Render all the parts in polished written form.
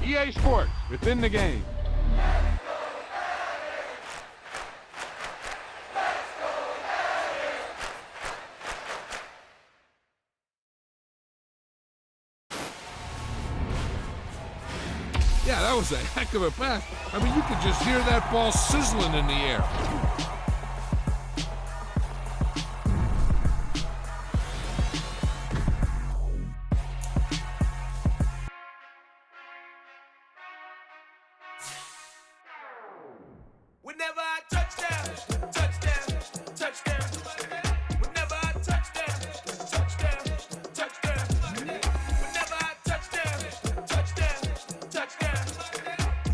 EA Sports, within the game. Yeah, that was a heck of a pass. I mean, you could just hear that ball sizzling in the air. Whenever I touchdown, touchdown, touchdown. Whenever I touchdown, touchdown, touchdown. Whenever I touchdown, touchdown, touchdown.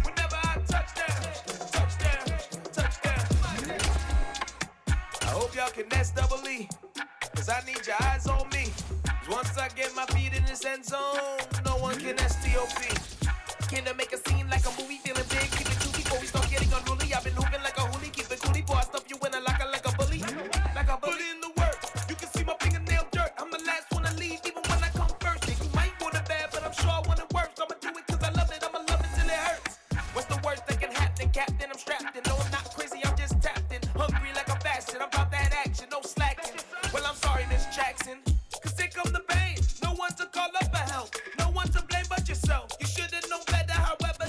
Whenever I touchdown, touchdown, touchdown. I hope y'all can nest double E, cause I need your eyes on me. 'Cause once I get my feet in this end zone, no one can STOP. Can I make a scene like a movie, feeling big, keep it 2 before we start getting unruly. I've been hooping like a hoolie, keep it coolie, boy, I stuff you in a locker like a bully. Like a bully. Put in the work, you can see my fingernail dirt. I'm the last one to leave, even when I come first. Yeah, you might want it bad, but I'm sure I want it worse. I'ma do it cause I love it, I'ma love it till it hurts. What's the worst that can happen, Captain? I'm strapped in, no I'm not crazy, I'm just tapped in. Hungry like I'm fasting, I'm about that action, no slacking. Well, I'm sorry, Miss Jackson, cause here come the pain. No one to call up for help, no one to blame but yourself. You should've known better, however.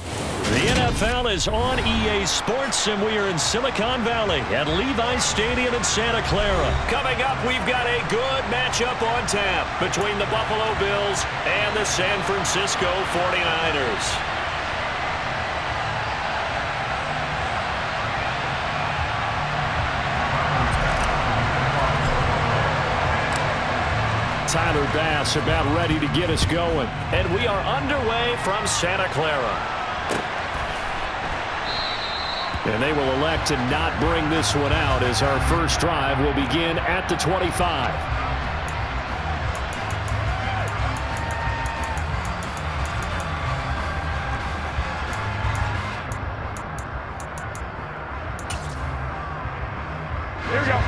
The NFL is on EA Sports, and we are in Silicon Valley at Levi's Stadium in Santa Clara. Coming up, we've got a good matchup on tap between the Buffalo Bills and the San Francisco 49ers. Tyler Bass about ready to get us going. And we are underway from Santa Clara. And they will elect to not bring this one out as our first drive will begin at the 25. Here we go.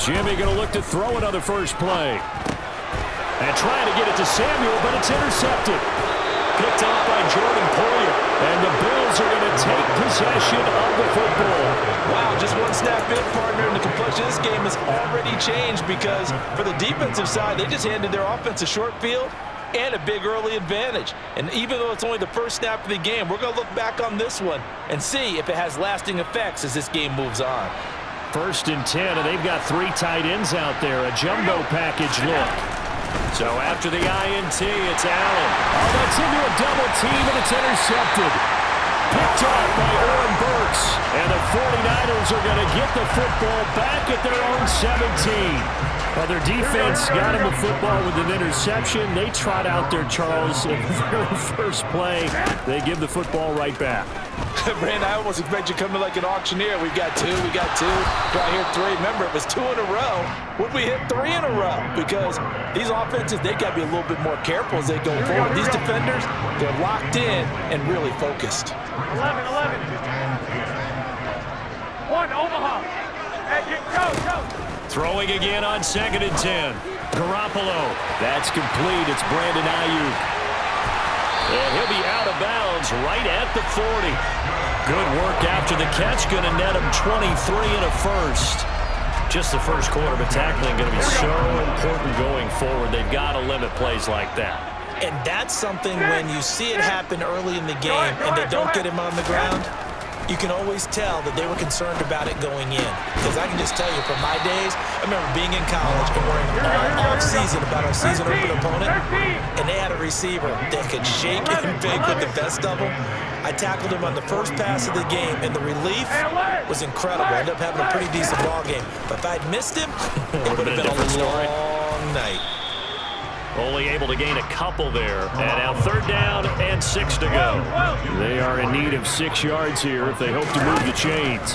Jimmy going to look to throw it on the first play. And trying to get it to Samuel, but it's intercepted. Picked off by Jordan Poyer. And the Bills are going to take possession of the football. Wow, just one snap in, partner, and the complexion of this game has already changed because for the defensive side, they just handed their offense a short field and a big early advantage. And even though it's only the first snap of the game, we're going to look back on this one and see if it has lasting effects as this game moves on. 1st and 10, and they've got 3 tight ends out there. A jumbo package look. So after the INT, it's Allen. Oh, that's into a double team, and it's intercepted. Picked off by Oren Burks. And the 49ers are going to get the football back at their own 17. Well, their defense got him the football with an interception. They trot out there, Charles, in the very first play. They give the football right back. Brandon, I almost expect you coming like an auctioneer. We got 2, we got 2. Do I hear 3? Remember, it was 2 in a row. Would we hit 3 in a row? Because these offenses, they got to be a little bit more careful as they go forward. These defenders, they're locked in and really focused. 11. 1, Omaha. Hey, go. Throwing again on 2nd and 10. Garoppolo. That's complete. It's Brandon Ayuk. And he'll be out of bounds right at the 40. Good work after the catch. Going to net him 23 and a first. Just the first quarter, but tackling going to be so important going forward. They've got to limit plays like that. And that's something when you see it happen early in the game and they don't get him on the ground, you can always tell that they were concerned about it going in. Because I can just tell you, from my days, I remember being in college and worrying all off-season about our season open opponent, and they had a receiver that could shake and bake with the best of them. I tackled him on the first pass of the game, and the relief was incredible. I ended up having a pretty decent ball game. But if I'd missed him, it would have been a long night. Only able to gain a couple there. And now 3rd down and 6 to go. They are in need of 6 yards here if they hope to move the chains.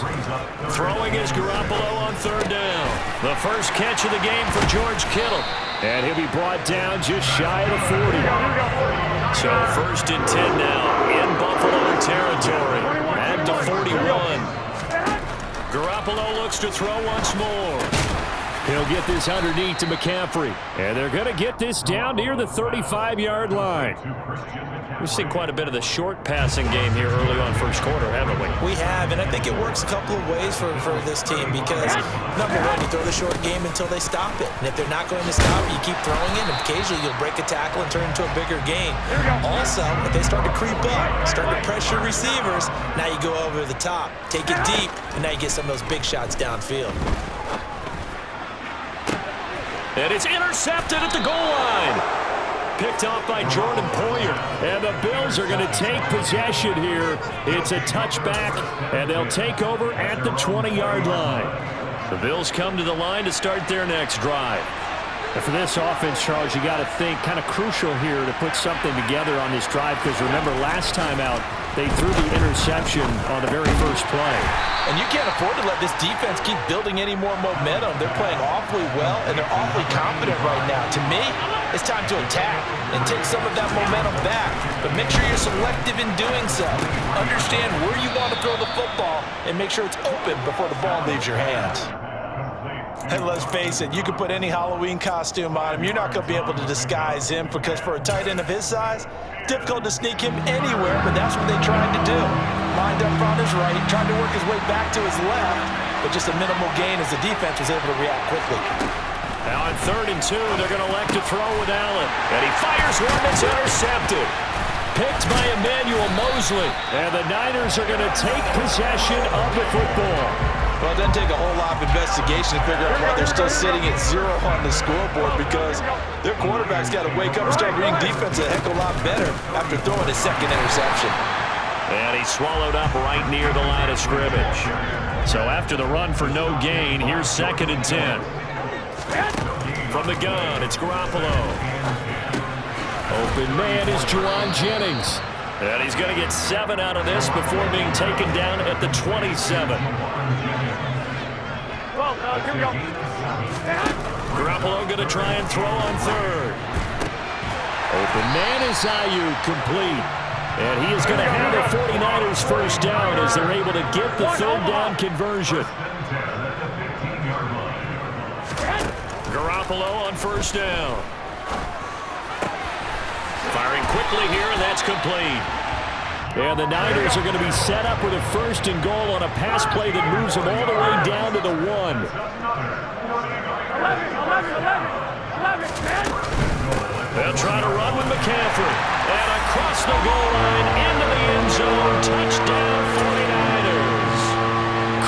Throwing is Garoppolo on 3rd down. The first catch of the game for George Kittle. And he'll be brought down just shy of the 40. So 1st and 10 now in Buffalo territory. That to 41. Garoppolo looks to throw once more. He'll get this underneath to McCaffrey. And they're going to get this down near the 35-yard line. We've seen quite a bit of the short passing game here early on first quarter, haven't we? We have, and I think it works a couple of ways for this team because, number one, you throw the short game until they stop it. And if they're not going to stop it, you keep throwing it, and occasionally you'll break a tackle and turn it into a bigger gain. Also, if they start to creep up, start to pressure receivers, now you go over the top, take it deep, and now you get some of those big shots downfield. And it's intercepted at the goal line. Picked off by Jordan Poyer. And the Bills are going to take possession here. It's a touchback, and they'll take over at the 20-yard line. The Bills come to the line to start their next drive. And for this offense, Charles, you got to think kind of crucial here to put something together on this drive because remember last time out, they threw the interception on the very first play. And you can't afford to let this defense keep building any more momentum. They're playing awfully well, and they're awfully confident right now. To me, it's time to attack and take some of that momentum back. But make sure you're selective in doing so. Understand where you want to throw the football and make sure it's open before the ball leaves your hands. And let's face it, you can put any Halloween costume on him. You're not going to be able to disguise him because for a tight end of his size, difficult to sneak him anywhere, but that's what they tried to do. Lined up on his right, tried to work his way back to his left, but just a minimal gain as the defense was able to react quickly. Now on 3rd and 2, they're going to elect to throw with Allen. And he fires one that's intercepted. Picked by Emmanuel Mosley. And the Niners are going to take possession of the football. Well, it doesn't take a whole lot of investigation to figure out why they're still sitting at 0 on the scoreboard because their quarterback's got to wake up and start reading defense a heck of a lot better after throwing his second interception. And he swallowed up right near the line of scrimmage. So after the run for no gain, here's 2nd and 10. From the gun, it's Garoppolo. Open man is Juwan Jennings. And he's going to get 7 out of this before being taken down at the 27. Here we go. Garoppolo going to try and throw on 3rd. Open man is Ayuk, complete. And he is going to have the 49ers first down as they're able to get the 3rd down conversion. Garoppolo on 1st down. Firing quickly here, and that's complete. And the Niners are going to be set up with a 1st and goal on a pass play that moves them all the way down to the 1. They'll try to run with McCaffrey. And across the goal line, into the end zone, touchdown 49ers.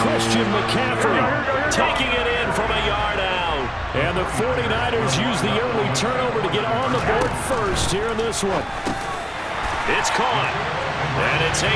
Christian McCaffrey taking it in from a yard out. And the 49ers use the early turnover to get on the board first here in this one. It's caught. And it's 8-0.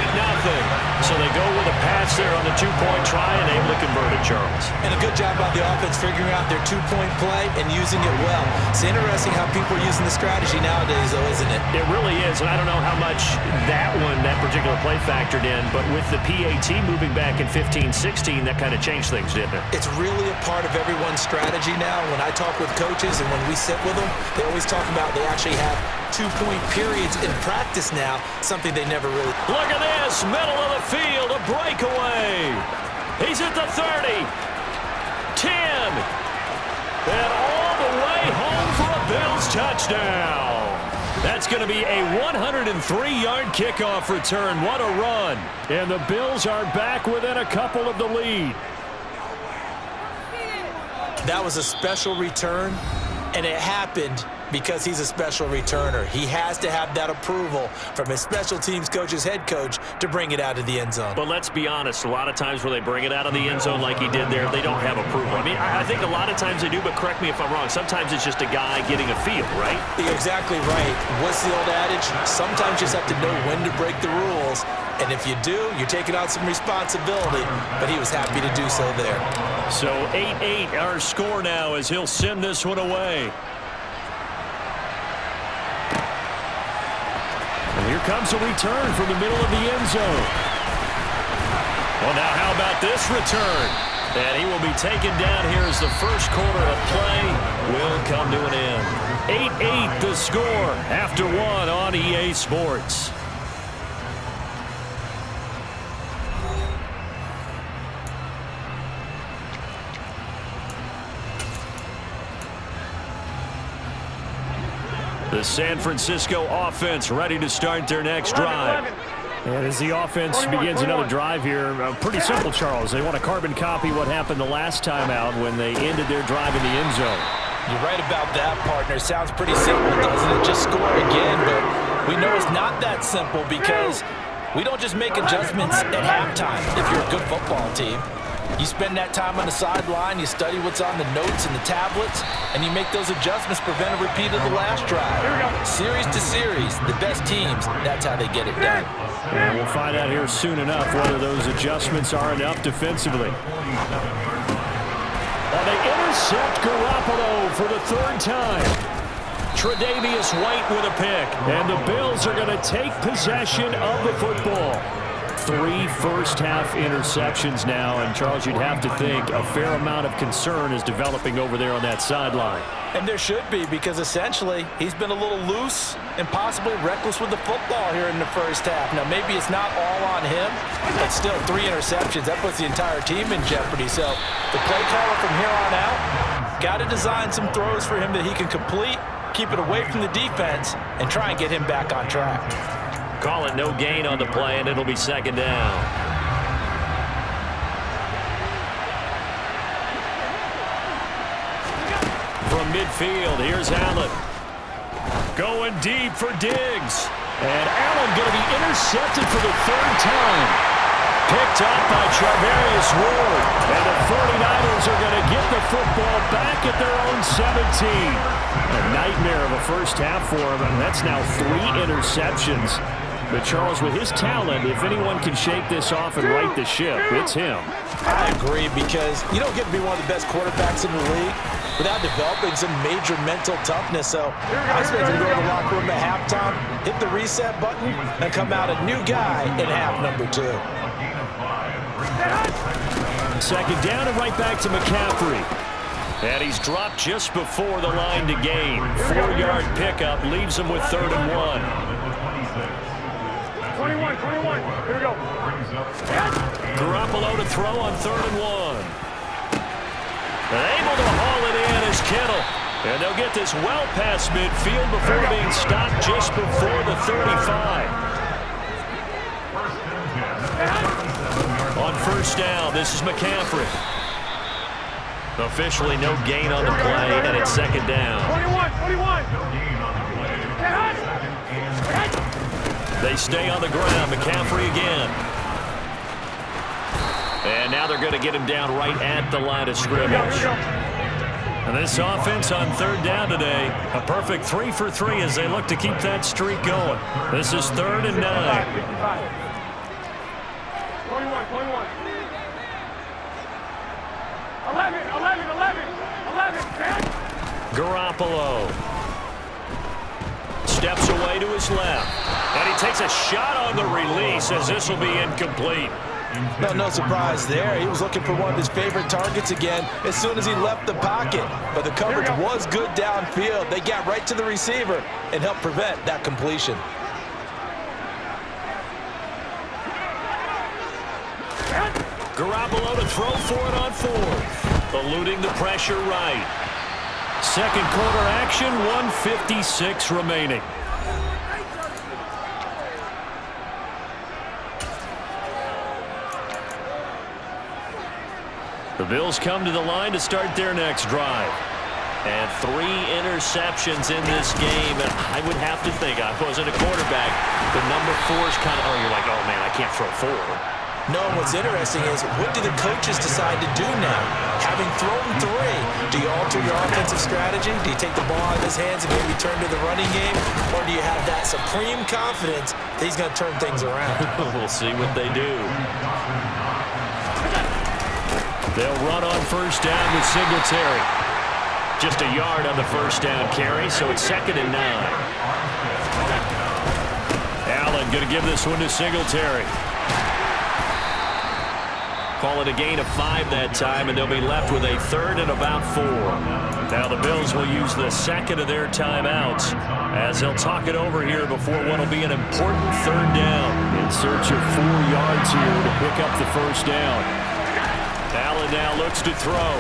So they go with a pass there on the 2-point try and able to convert it, Charles. And a good job by the offense figuring out their 2-point play and using it well. It's interesting how people are using the strategy nowadays, though, isn't it? It really is, and I don't know how much that particular play factored in, but with the PAT moving back in 15-16, that kind of changed things, didn't it? It's really a part of everyone's strategy now. When I talk with coaches and when we sit with them, they always talk about they actually have 2-point periods in practice now, something they never really... Look at this, middle of the field, a breakaway. He's at the 30, 10, and all the way home for a Bills touchdown. That's going to be a 103-yard kickoff return. What a run. And the Bills are back within a couple of the lead. That was a special return, and it happened because he's a special returner. He has to have that approval from his special teams coach's head coach to bring it out of the end zone. But let's be honest, a lot of times when they bring it out of the end zone like he did there, they don't have approval. I mean, I think a lot of times they do, but correct me if I'm wrong. Sometimes it's just a guy getting a feel, right? You're exactly right. What's the old adage? Sometimes you just have to know when to break the rules. And if you do, you're taking on some responsibility. But he was happy to do so there. So 8-8 our score now as he'll send this one away. And here comes a return from the middle of the end zone. Well, now how about this return? And he will be taken down here as the first quarter of play will come to an end. 8-8 the score after one on EA Sports. The San Francisco offense ready to start their next drive. And as the offense begins another drive here, pretty simple, Charles. They want to carbon copy what happened the last time out when they ended their drive in the end zone. You're right about that, partner. Sounds pretty simple, doesn't it? Just score again, but we know it's not that simple because we don't just make adjustments at halftime if you're a good football team. You spend that time on the sideline, you study what's on the notes and the tablets, and you make those adjustments, prevent a repeat of the last drive. Series to series, the best teams, that's how they get it done. And we'll find out here soon enough whether those adjustments are enough defensively. And they intercept Garoppolo for the third time. Tre'Davious White with a pick. And the Bills are going to take possession of the football. 3 first-half interceptions now. And, Charles, you'd have to think a fair amount of concern is developing over there on that sideline. And there should be, because essentially he's been a little loose and possibly reckless with the football here in the first half. Now, maybe it's not all on him, but still 3 interceptions. That puts the entire team in jeopardy. So the play caller from here on out got to design some throws for him that he can complete, keep it away from the defense, and try and get him back on track. Call it no gain on the play, and it'll be second down. From midfield, here's Allen. Going deep for Diggs. And Allen going to be intercepted for the third time. Picked up by Charvarius Ward. And the 49ers are going to get the football back at their own 17. A nightmare of a first half for him, and that's now 3 interceptions. But, Charles, with his talent, if anyone can shake this off and right the ship, it's him. I agree, because you don't get to be one of the best quarterbacks in the league without developing some major mental toughness. So I expect him to go to the locker room at halftime, hit the reset button, and come out a new guy in half number 2. Second down and right back to McCaffrey. And he's dropped just before the line to gain. 4-yard pickup leaves him with 3rd and 1. 21, here we go. Garoppolo to throw on 3rd and 1. And able to haul it in is Kittle. And they'll get this well past midfield before being stopped just before the 35. On first down, this is McCaffrey. Officially no gain on the play, and it's second down. 21. They stay on the ground. McCaffrey again. And now they're going to get him down right at the line of scrimmage. And this offense on 3rd down today, a perfect 3 for 3 as they look to keep that streak going. This is 3rd and 9. 21. 11. Garoppolo steps away to his left. And he takes a shot on the release as this will be incomplete. No surprise there. He was looking for one of his favorite targets again as soon as he left the pocket. But the coverage was good downfield. They got right to the receiver and helped prevent that completion. Garoppolo to throw for it on 4th. Eluding the pressure right. Second quarter action, 1:56 remaining. The Bills come to the line to start their next drive. And 3 interceptions in this game. And I would have to think, I wasn't a quarterback, the number 4 is kind of, you're like, oh, man, I can't throw 4. No, what's interesting is, what do the coaches decide to do now? Having thrown 3, do you alter your offensive strategy? Do you take the ball out of his hands and maybe turn to the running game? Or do you have that supreme confidence that he's going to turn things around? We'll see what they do. They'll run on first down with Singletary. Just a yard on the first down carry, so it's 2nd and 9. Allen going to give this one to Singletary. Call it a gain of 5 that time, and they'll be left with a 3rd and about 4. Now the Bills will use the second of their timeouts as they'll talk it over here before what will be an important 3rd down. In search of 4 yards here to pick up the first down. Allen now looks to throw.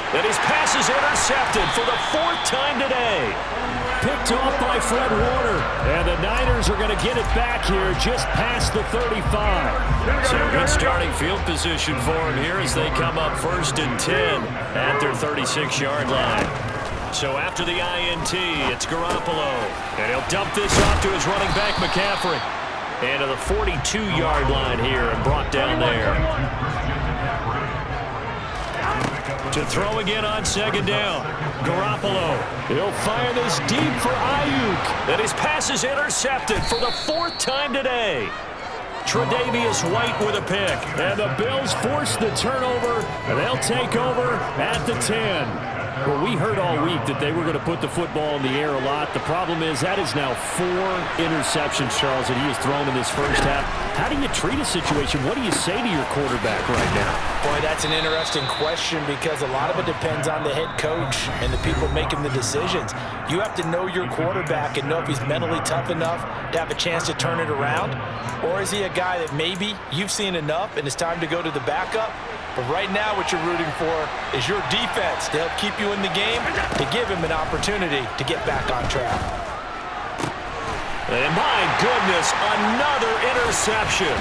And his pass is intercepted for the 4th time today. Picked off by Fred Warner. And the Niners are going to get it back here just past the 35. So good starting field position for him here as they come up 1st and 10 at their 36-yard line. So after the INT, it's Garoppolo. And he'll dump this off to his running back, McCaffrey. And to the 42-yard line here and brought down there. To throw again on 2nd down. Garoppolo. He'll fire this deep for Ayuk. And his pass is intercepted for the 4th time today. Tre'Davious White with a pick. And the Bills force the turnover, and they'll take over at the 10. Well, we heard all week that they were going to put the football in the air a lot. The problem is that is now 4 interceptions, Charles, that he has thrown in this first half. How do you treat a situation? What do you say to your quarterback right now? Boy, that's an interesting question because a lot of it depends on the head coach and the people making the decisions. You have to know your quarterback and know if he's mentally tough enough to have a chance to turn it around, or is he a guy that maybe you've seen enough and it's time to go to the backup? But right now what you're rooting for is your defense to help keep you in the game, to give him an opportunity to get back on track. And my goodness, another interception.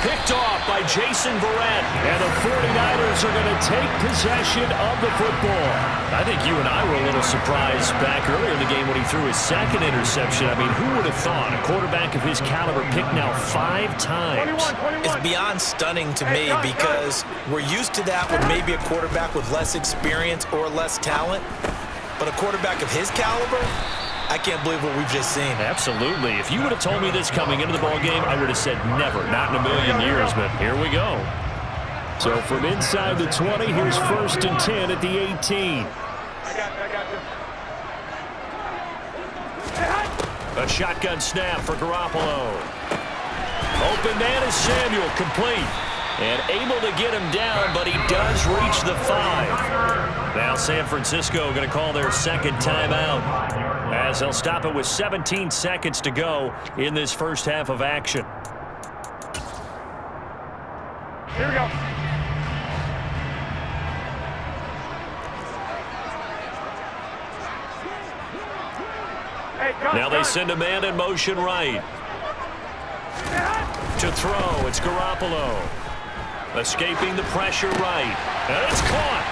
Picked off by Jason Verrett. And the 49ers are going to take possession of the football. I think you and I were a little surprised back earlier in the game when he threw his 2nd interception. I mean, who would have thought a quarterback of his caliber picked now 5 times? It's beyond stunning to me because we're used to that with maybe a quarterback with less experience or less talent. But a quarterback of his caliber, I can't believe what we've just seen. Absolutely. If you would have told me this coming into the ballgame, I would have said never, not in a million years, but here we go. So from inside the 20, here's 1st and 10 at the 18. A shotgun snap for Garoppolo. Open man is Samuel, complete. And able to get him down, but he does reach the 5. Now San Francisco going to call their 2nd timeout, as they'll stop it with 17 seconds to go in this first half of action. Here we go. Now they send a man in motion right. To throw, it's Garoppolo. Escaping the pressure right. And it's caught.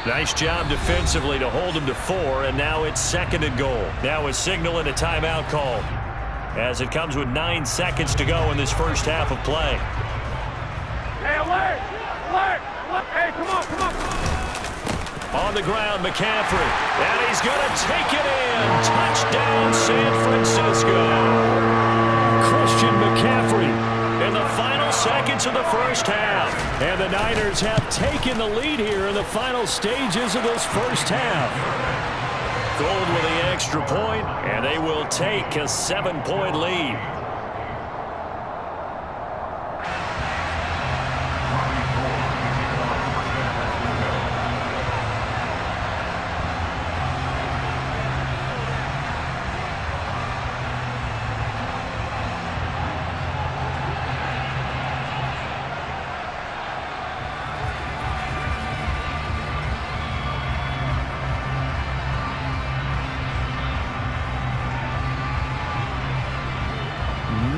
Nice job defensively to hold him to 4, and now it's 2nd and goal. Now a signal and a timeout call, as it comes with 9 seconds to go in this first half of play. Hey, alert! Alert! Hey, come on, come on. On the ground, McCaffrey. And he's going to take it in. Touchdown, San Francisco. Christian McCaffrey in the final seconds of the first half. And the Niners have taken the lead here in the final stages of this first half. Gold with the extra point, and they will take a 7-point lead.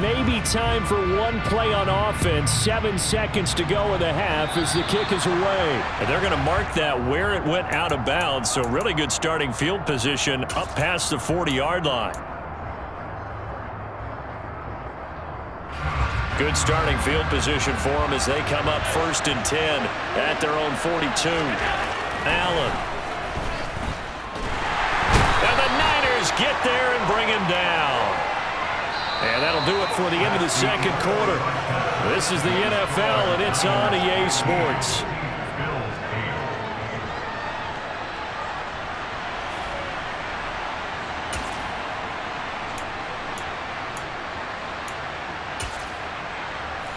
Maybe time for one play on offense. 7 seconds to go in the half as the kick is away. And they're going to mark that where it went out of bounds. So really good starting field position up past the 40-yard line. Good starting field position for them as they come up 1st and 10 at their own 42. Allen. And the Niners get there and bring him down. And that'll do it for the end of the second quarter. This is the NFL, and it's on EA Sports.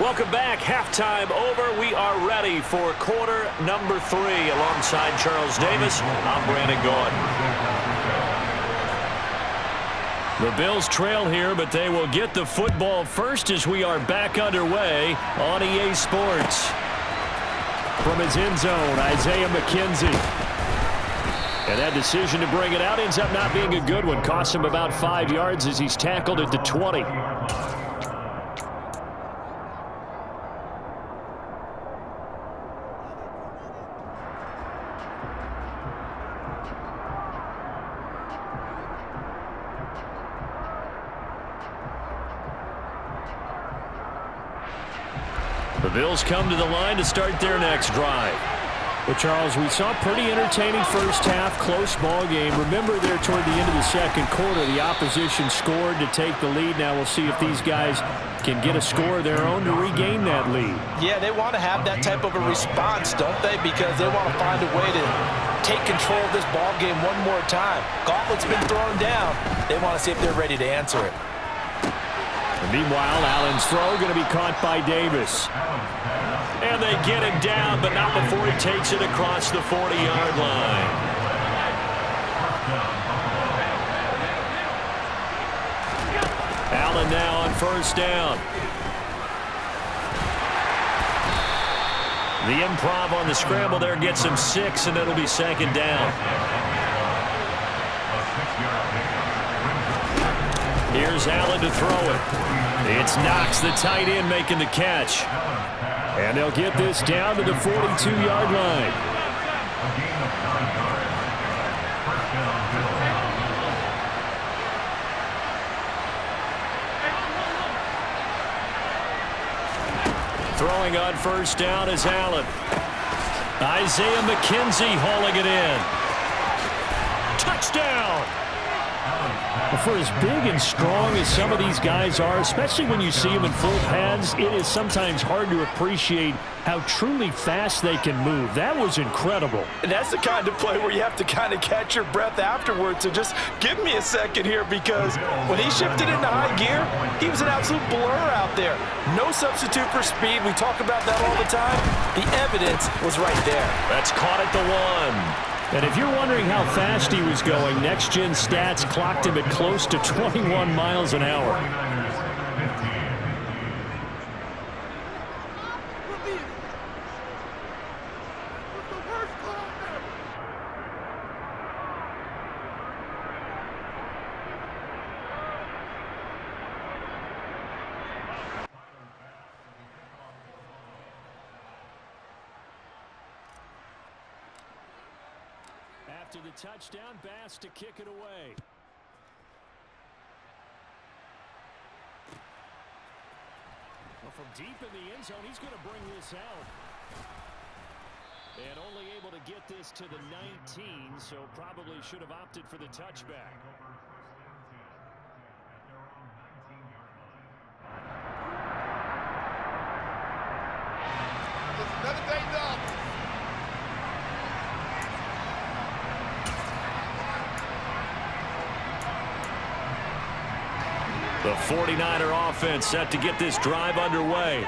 Welcome back. Halftime over. We are ready for quarter number 3. Alongside Charles Davis, I'm Brandon Gaudin. The Bills trail here, but they will get the football first as we are back underway on EA Sports. From his end zone, Isaiah McKenzie. And that decision to bring it out ends up not being a good one. Costs him about 5 yards as he's tackled at the 20. The Bills come to the line to start their next drive. Well, Charles, we saw a pretty entertaining first half, close ball game. Remember there toward the end of the second quarter, the opposition scored to take the lead. Now we'll see if these guys can get a score of their own to regain that lead. Yeah, they want to have that type of a response, don't they? Because they want to find a way to take control of this ball game one more time. Gauntlet's been thrown down. They want to see if they're ready to answer it. And meanwhile, Allen's throw going to be caught by Davis. And they get him down, but not before he takes it across the 40-yard line. Allen now on first down. The improv on the scramble there gets him 6, and it'll be second down. Here's Allen to throw it. It's Knox, the tight end, making the catch. And they'll get this down to the 42-yard line. Throwing on first down is Allen. Isaiah McKenzie hauling it in. Touchdown! For as big and strong as some of these guys are, especially when you see them in full pads, it is sometimes hard to appreciate how truly fast they can move. That was incredible. And that's the kind of play where you have to kind of catch your breath afterwards. So just give me a second here, because when he shifted into high gear, he was an absolute blur out there. No substitute for speed. We talk about that all the time. The evidence was right there. That's caught at the 1. And if you're wondering how fast he was going, Next Gen Stats clocked him at close to 21 miles an hour. After the touchdown, Bass to kick it away. Well, from deep in the end zone, he's going to bring this out. And only able to get this to the 19, so probably should have opted for the touchback. Another day done. The 49er offense set to get this drive underway.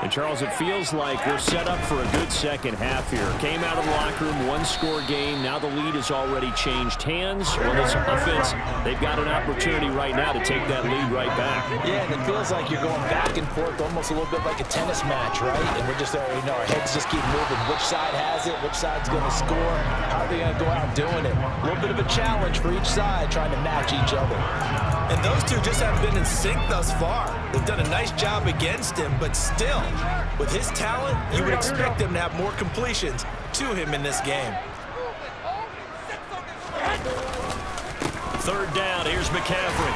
And, Charles, it feels like we're set up for a good second half here. Came out of the locker room, one-score game. Now the lead has already changed hands. Well, this offense, they've got an opportunity right now to take that lead right back. Yeah, and it feels like you're going back and forth, almost a little bit like a tennis match, right? And we're just there, our heads just keep moving. Which side has it? Which side's going to score? How are they going to go out doing it? A little bit of a challenge for each side, trying to match each other. And those two just haven't been in sync thus far. They've done a nice job against him, but still, with his talent, you would expect them to have more completions to him in this game. Third down, here's McCaffrey.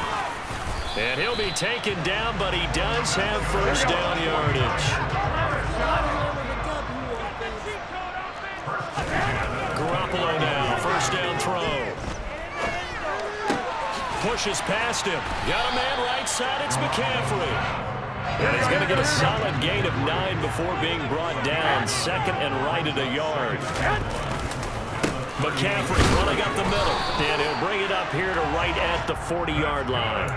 And he'll be taken down, but he does have first down yardage. Garoppolo now, first down throw. Pushes past him. Got a man right side. It's McCaffrey. And he's going to get a solid gain of 9 before being brought down. Second and right at a yard. McCaffrey running up the middle. And he'll bring it up here to right at the 40-yard line.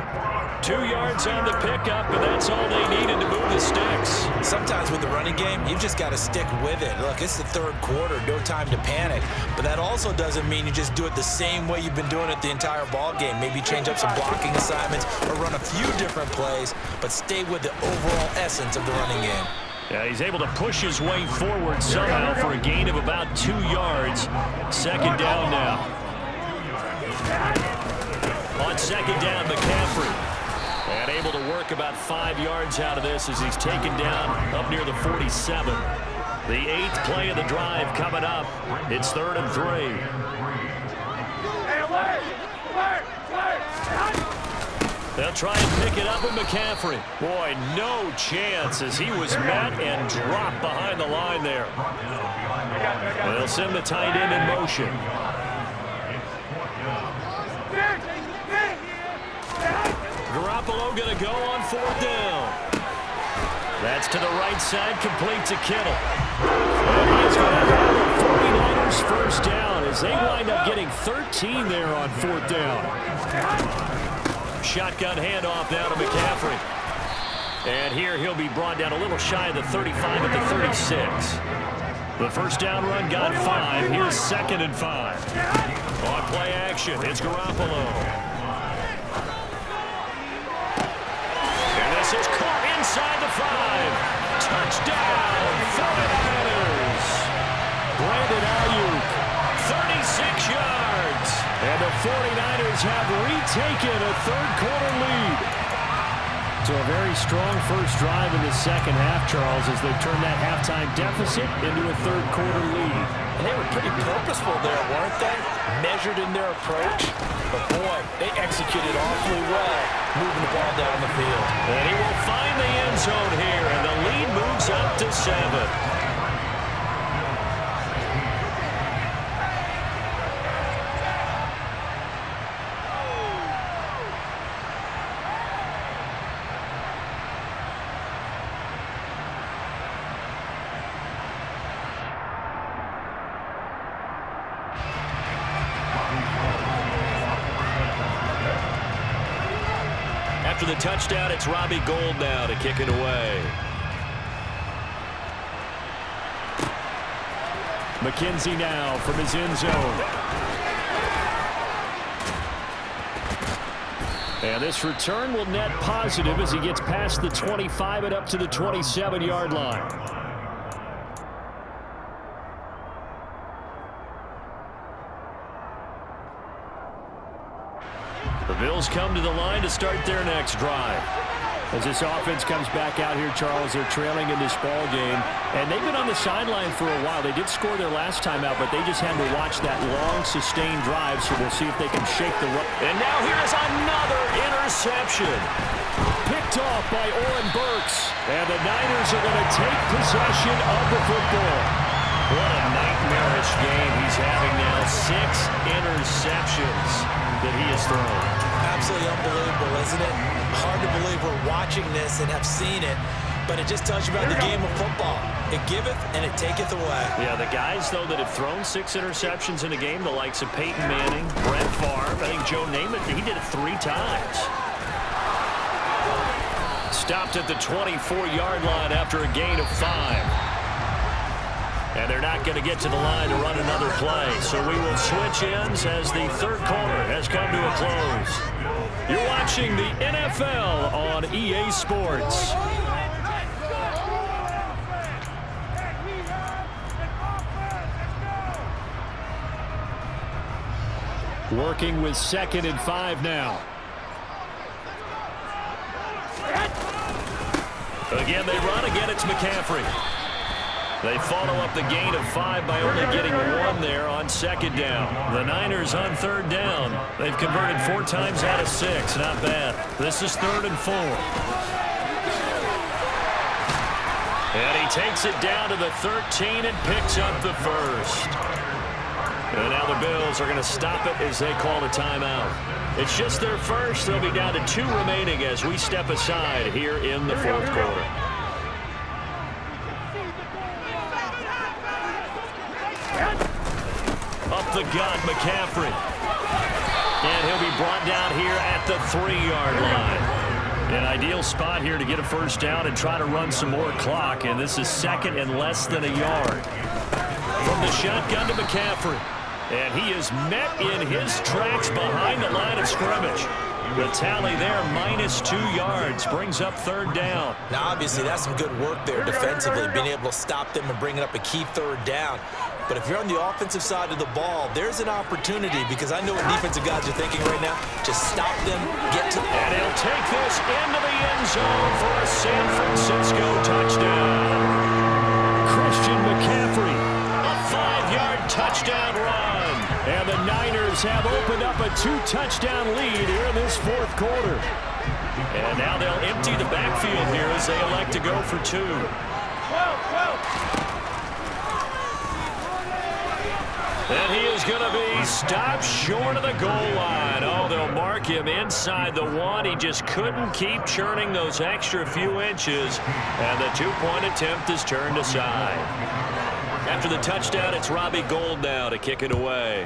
2 yards on the pickup, and that's all they needed to move the sticks. Sometimes with the running game, you've just got to stick with it. Look, it's the third quarter, no time to panic. But that also doesn't mean you just do it the same way you've been doing it the entire ball game. Maybe change up some blocking assignments or run a few different plays, but stay with the overall essence of the running game. Yeah, he's able to push his way forward somehow for a gain of about 2 yards. Second down now. On second down, McCaffrey. And able to work about 5 yards out of this as he's taken down up near the 47. The 8th play of the drive coming up. It's 3rd and 3. They'll try and pick it up with McCaffrey. Boy, no chance as he was met and dropped behind the line there. They'll send the tight end in motion. Garoppolo going to go on 4th down. That's to the right side, complete to Kittle. And he's going to have the 49ers first down as they wind up getting 13 there on 4th down. Shotgun handoff now to McCaffrey. And here he'll be brought down a little shy of the 35 at the 36. The first down run got 5. Here's 2nd and 5. On play action, it's Garoppolo. And this is caught inside the 5. Touchdown, 49ers. Brandon Ayuk, 36 yards. And the 49ers have retaken a third-quarter lead. So a very strong first drive in the second half, Charles, as they've turned that halftime deficit into a third-quarter lead. And they were pretty purposeful there, weren't they? Measured in their approach. But, boy, they executed awfully well, moving the ball down the field. And he will find the end zone here, and the lead moves up to 7. After the touchdown, it's Robbie Gould now to kick it away. McKenzie now from his end zone. And this return will net positive as he gets past the 25 and up to the 27-yard line. The Bills come to the line to start their next drive. As this offense comes back out here, Charles, they're trailing in this ball game. And they've been on the sideline for a while. They did score their last time out, but they just had to watch that long, sustained drive. So we'll see if they can shake the run. And now here's another interception. Picked off by Oren Burks. And the Niners are going to take possession of the football. What a nightmarish game he's having now. 6 interceptions that he has thrown. Absolutely unbelievable, isn't it? Hard to believe we're watching this and have seen it, but it just tells you about the game of football. It giveth and it taketh away. Yeah, the guys, though, that have thrown 6 interceptions in a game, the likes of Peyton Manning, Brett Favre, I think Joe Namath, he did it 3 times. Stopped at the 24-yard line after a gain of 5. And they're not going to get to the line to run another play. So we will switch ends as the third quarter has come to a close. You're watching the NFL on EA Sports. Working with 2nd and 5 now. Again, they run. Again, it's McCaffrey. They follow up the gain of 5 by only getting 1 there on 2nd down. The Niners on 3rd down. They've converted 4 times out of 6. Not bad. This is 3rd and 4. And he takes it down to the 13 and picks up the first. And now the Bills are going to stop it as they call a timeout. It's just their first. They'll be down to 2 remaining as we step aside here in the 4th quarter. Up the gut, McCaffrey. And he'll be brought down here at the 3-yard line. An ideal spot here to get a first down and try to run some more clock. And this is 2nd and less than a yard. From the shotgun to McCaffrey. And he is met in his tracks behind the line of scrimmage. The tally there, -2 yards, brings up 3rd down. Now, obviously, that's some good work there defensively, being able to stop them and bringing up a key 3rd down. But if you're on the offensive side of the ball, there's an opportunity, because I know what defensive guys are thinking right now. Just stop them, get to... And he'll take this into the end zone for a San Francisco touchdown. Christian McCaffrey, a 5-yard touchdown run. And the Niners have opened up a 2-touchdown lead here in this 4th quarter. And now they'll empty the backfield here as they elect to go for 2. And he is going to be stopped short of the goal line. Oh, they'll mark him inside the 1. He just couldn't keep churning those extra few inches. And the 2-point attempt is turned aside. After the touchdown, it's Robbie Gould now to kick it away.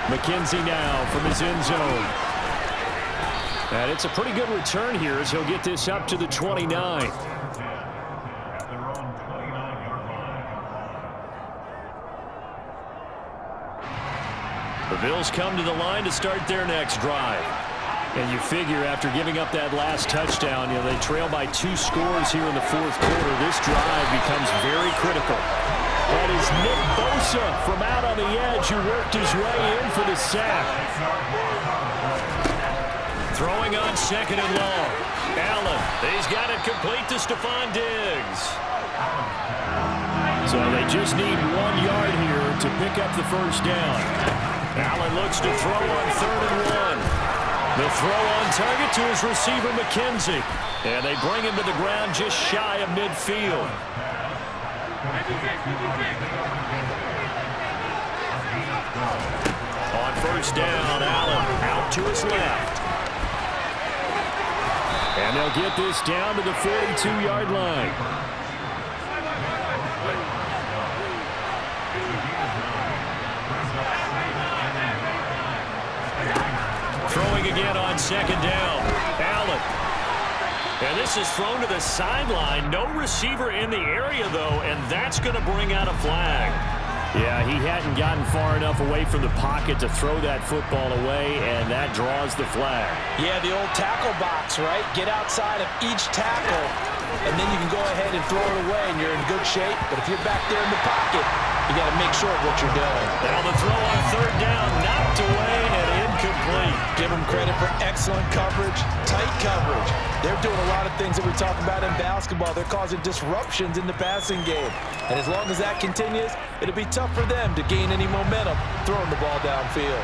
McKenzie now from his end zone. And it's a pretty good return here as he'll get this up to the 29. The Bills come to the line to start their next drive. And you figure after giving up that last touchdown, they trail by 2 scores here in the 4th quarter. This drive becomes very critical. That is Nick Bosa from out on the edge who worked his way in for the sack. Throwing on 2nd and long. Allen, he's got it complete to Stephon Diggs. So they just need 1 yard here to pick up the 1st down. Allen looks to throw on 3rd and 1. The throw on target to his receiver, McKenzie. And they bring him to the ground just shy of midfield. On 1st down, Allen out to his left. And they'll get this down to the 42-yard line. Throwing again on 2nd down. Allen. And this is thrown to the sideline. No receiver in the area, though, and that's going to bring out a flag. Yeah, he hadn't gotten far enough away from the pocket to throw that football away, and that draws the flag. Yeah, the old tackle box, right? Get outside of each tackle, and then you can go ahead and throw it away, and you're in good shape. But if you're back there in the pocket, you got to make sure of what you're doing. Now the throw on 3rd down, knocked away and incomplete. Give them credit for excellent coverage, tight coverage. They're doing a lot of things that we talk about in basketball. They're causing disruptions in the passing game. And as long as that continues, it'll be tough for them to gain any momentum throwing the ball downfield.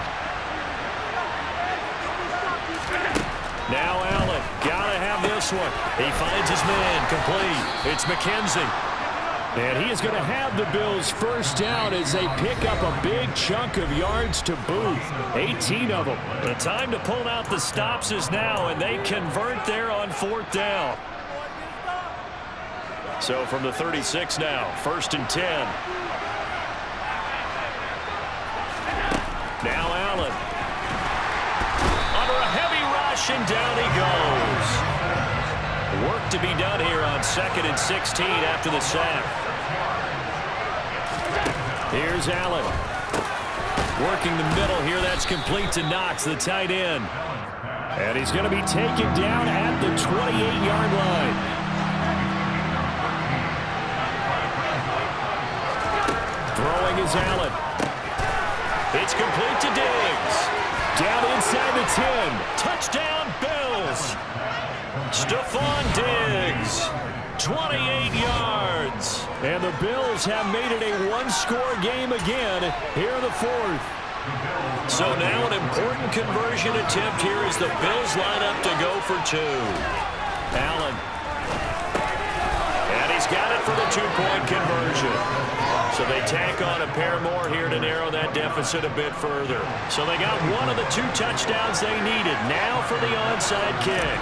Now Allen, gotta have this one. He finds his man, complete. It's McKenzie. And he is going to have the Bills 1st down as they pick up a big chunk of yards to boot. 18 of them. The time to pull out the stops is now, and they convert there on 4th down. So from the 36 now, 1st and 10. Now Allen. Under a heavy rush, and down he goes. Work to be done here on 2nd and 16 after the sack. Here's Allen. Working the middle here. That's complete to Knox, the tight end. And he's going to be taken down at the 28-yard line. Throwing is Allen. It's complete to Diggs. Down inside the 10. Touchdown, Bills. Stephon Diggs, 28 yards. And the Bills have made it a 1-score game again here in the 4th. So now an important conversion attempt here as the Bills line up to go for 2. Allen. And he's got it for the 2-point conversion. So they tack on a pair more here to narrow that deficit a bit further. So they got one of the 2 touchdowns they needed. Now for the onside kick.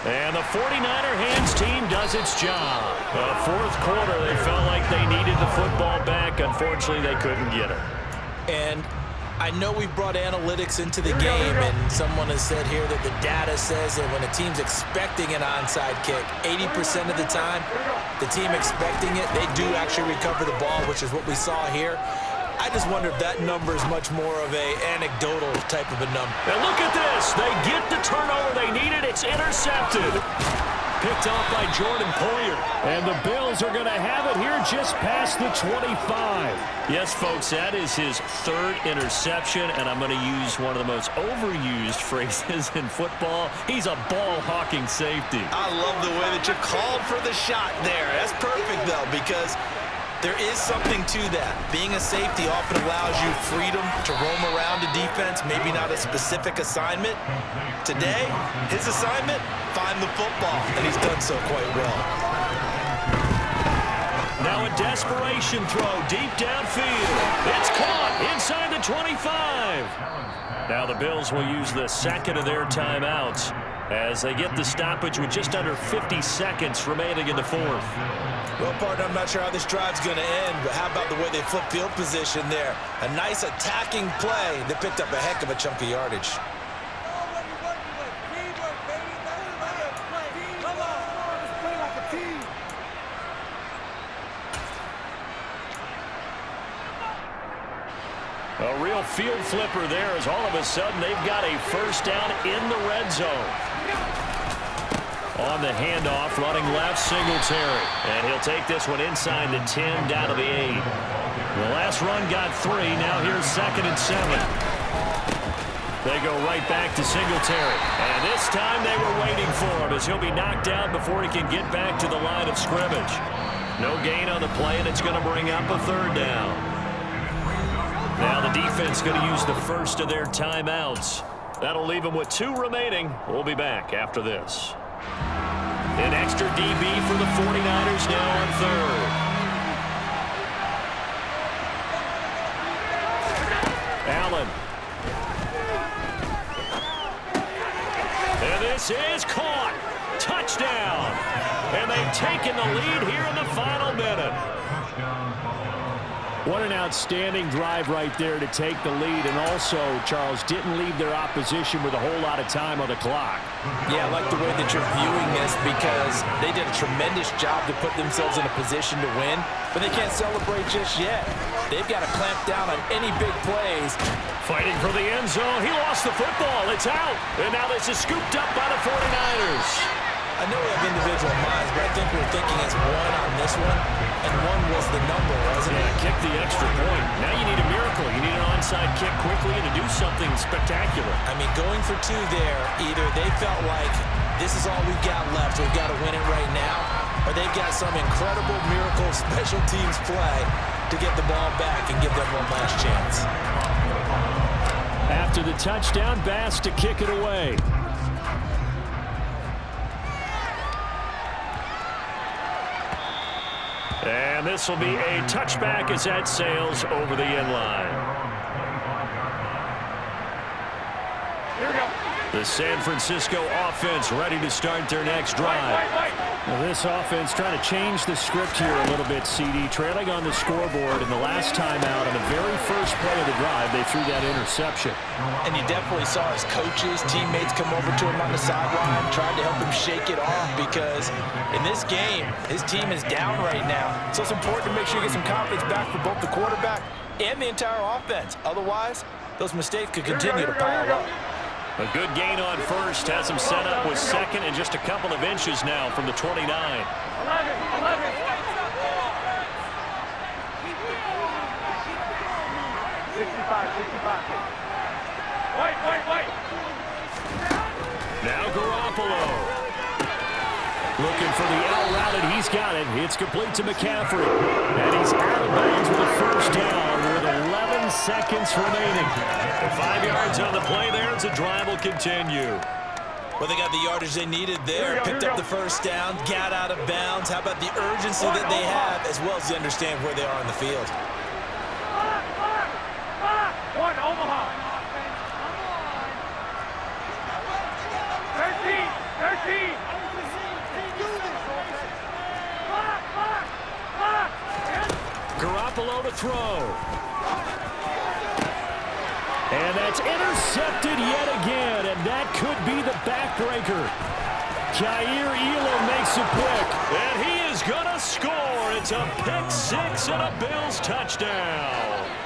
And the 49er hands team does its job. 4th quarter, they felt like they needed the football back. Unfortunately, they couldn't get it. And I know we've brought analytics into the game, and someone has said here that the data says that when a team's expecting an onside kick, 80% of the time, the team expecting it, they do actually recover the ball, which is what we saw here. I just wonder if that number is much more of a anecdotal type of a number. And look at this. They get the turnover they needed. It's intercepted. Picked off by Jordan Poyer. And the Bills are going to have it here just past the 25. Yes, folks, that is his third interception, and I'm going to use one of the most overused phrases in football. He's a ball-hawking safety. I love the way that you called for the shot there. That's perfect, though, because there is something to that. Being a safety often allows you freedom to roam around a defense, maybe not a specific assignment. Today, his assignment, find the football, and he's done so quite well. Now a desperation throw deep downfield. It's caught inside the 25. Now the Bills will use the second of their timeouts as they get the stoppage with just under 50 seconds remaining in the fourth. Well, partner, I'm not sure how this drive's going to end, but how about the way they flip field position there? A nice attacking play that picked up a heck of a chunk of yardage. A real field flipper there as all of a sudden they've got a first down in the red zone. On the handoff, running left, Singletary. And he'll take this one inside the 10, down to the 8. The last run got 3. Now here's 2nd and 7. They go right back to Singletary. And this time they were waiting for him as he'll be knocked out before he can get back to the line of scrimmage. No gain on the play, and it's going to bring up a 3rd down. Now the defense going to use the first of their timeouts. That'll leave them with 2 remaining. We'll be back after this. An extra DB for the 49ers now on 3rd. Allen. And this is caught. Touchdown. And they've taken the lead here in the final minute. What an outstanding drive right there to take the lead, and also, Charles, didn't leave their opposition with a whole lot of time on the clock. Yeah, I like the way that you're viewing this because they did a tremendous job to put themselves in a position to win, but they can't celebrate just yet. They've got to clamp down on any big plays. Fighting for the end zone. He lost the football. It's out. And now this is scooped up by the 49ers. I know we have individual minds, but I think we're thinking it's 1 on this one, and 1 was the number, wasn't it? Kick the extra point. Now you need a miracle. You need an onside kick quickly and to do something spectacular. I mean, going for 2 there, either they felt like this is all we've got left, we've got to win it right now, or they've got some incredible miracle special teams play to get the ball back and give them one last chance. After the touchdown, Bass to kick it away. And this will be a touchback as that sails over the end line. Here we go. The San Francisco offense ready to start their next drive. Well, this offense trying to change the script here a little bit, CD. Trailing on the scoreboard in the last timeout on the very first play of the drive, they threw that interception. And you definitely saw his coaches, teammates come over to him on the sideline, tried to help him shake it off because in this game, his team is down right now. So it's important to make sure you get some confidence back for both the quarterback and the entire offense. Otherwise, those mistakes could continue to pile up. A good gain on first has him set up with 2nd and just a couple of inches now from the 29. 11. Wait. Now Garoppolo. Looking for the out route, and he's got it. It's complete to McCaffrey. And he's out of bounds with a first down with 11 seconds remaining. 5 yards on the play there as the drive will continue. Well, they got the yardage they needed there. Picked up the first down, got out of bounds. How about the urgency that they have, as well as they understand where they are on the field? 1, Omaha. 13. Garoppolo to throw. And that's intercepted yet again, and that could be the backbreaker. Kaiir Elam makes a pick, and he is going to score. It's a pick six and a Bills touchdown.